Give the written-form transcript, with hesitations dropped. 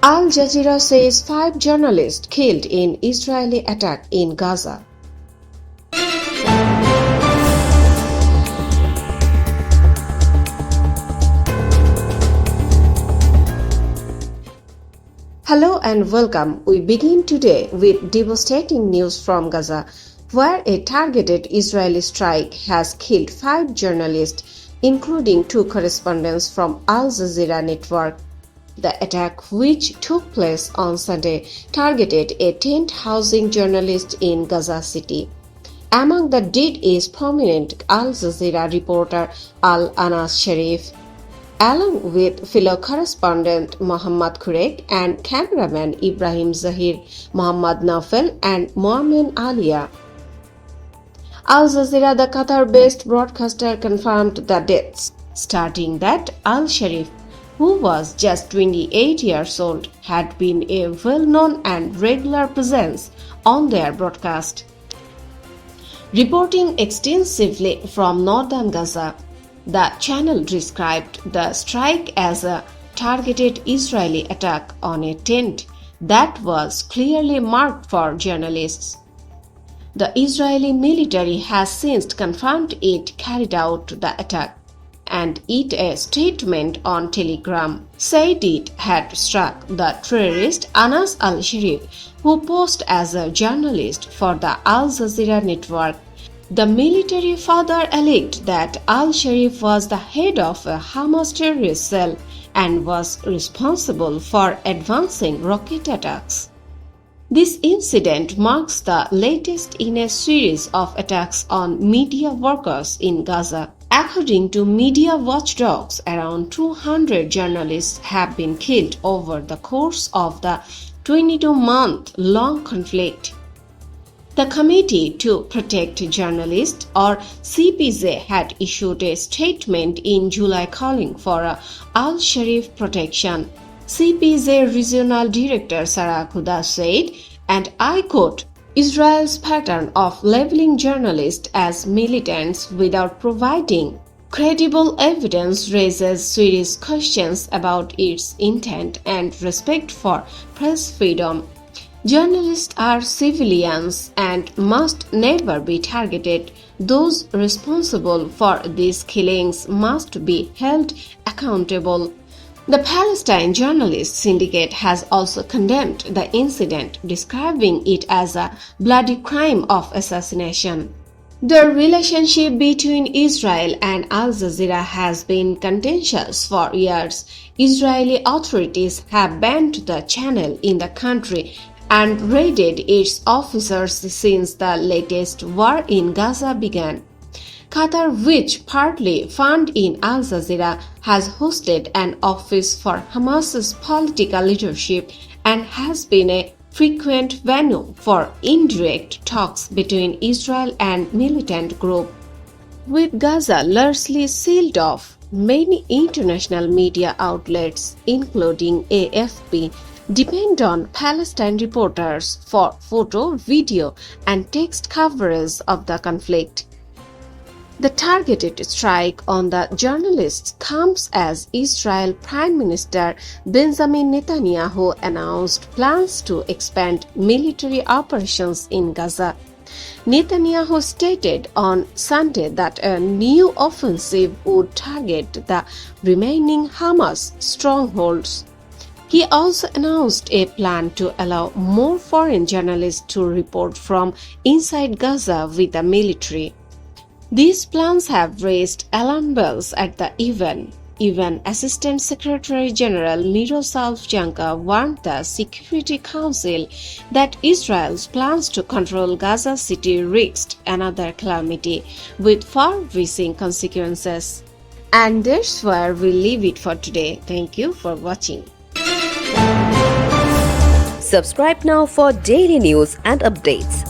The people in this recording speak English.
Al Jazeera says 5 journalists killed in Israeli attack in Gaza. Hello and welcome. We begin today with devastating news from Gaza, where a targeted Israeli strike has killed 5 journalists, including 2 correspondents from Al Jazeera network. The attack, which took place on Sunday, targeted a tent housing journalist in Gaza City. Among the dead is prominent Al Jazeera reporter Al-Anas Sharif, along with fellow correspondent Mohammad Kurek and cameraman Ibrahim Zahir, Mohammad Naufel and Moamen Alia. Al Jazeera, the Qatar-based broadcaster, confirmed the deaths, stating that Al-Sharif, who was just 28 years old, had been a well-known and regular presence on their broadcast. Reporting extensively from northern Gaza, the channel described the strike as a targeted Israeli attack on a tent that was clearly marked for journalists. The Israeli military has since confirmed it carried out the attack, and in a statement on Telegram said it had struck the terrorist Anas al-Sharif, who posed as a journalist for the Al Jazeera network. The military further alleged that al-Sharif was the head of a Hamas terrorist cell and was responsible for advancing rocket attacks. This incident marks the latest in a series of attacks on media workers in Gaza. According to media watchdogs, around 200 journalists have been killed over the course of the 22-month-long conflict. The Committee to Protect Journalists, or CPJ, had issued a statement in July calling for al-Sharif protection. CPJ Regional Director Sarah Khuda said, and I quote, "Israel's pattern of labeling journalists as militants without providing credible evidence raises serious questions about its intent and respect for press freedom. Journalists are civilians and must never be targeted. Those responsible for these killings must be held accountable." The Palestine Journalists Syndicate has also condemned the incident, describing it as a bloody crime of assassination. The relationship between Israel and Al Jazeera has been contentious for years. Israeli authorities have banned the channel in the country and raided its officers since the latest war in Gaza began. Qatar, which partly funds in Al Jazeera, has hosted an office for Hamas's political leadership and has been a frequent venue for indirect talks between Israel and militant groups. With Gaza largely sealed off, many international media outlets, including AFP, depend on Palestine reporters for photo, video, and text coverage of the conflict. The targeted strike on the journalists comes as Israel Prime Minister Benjamin Netanyahu announced plans to expand military operations in Gaza. Netanyahu stated on Sunday that a new offensive would target the remaining Hamas strongholds. He also announced a plan to allow more foreign journalists to report from inside Gaza with the military. These plans have raised alarm bells at the UN. Even Assistant Secretary General Miroslav Janka warned the Security Council that Israel's plans to control Gaza City risked another calamity with far-reaching consequences. And that's where we leave it for today. Thank you for watching. Subscribe now for daily news and updates.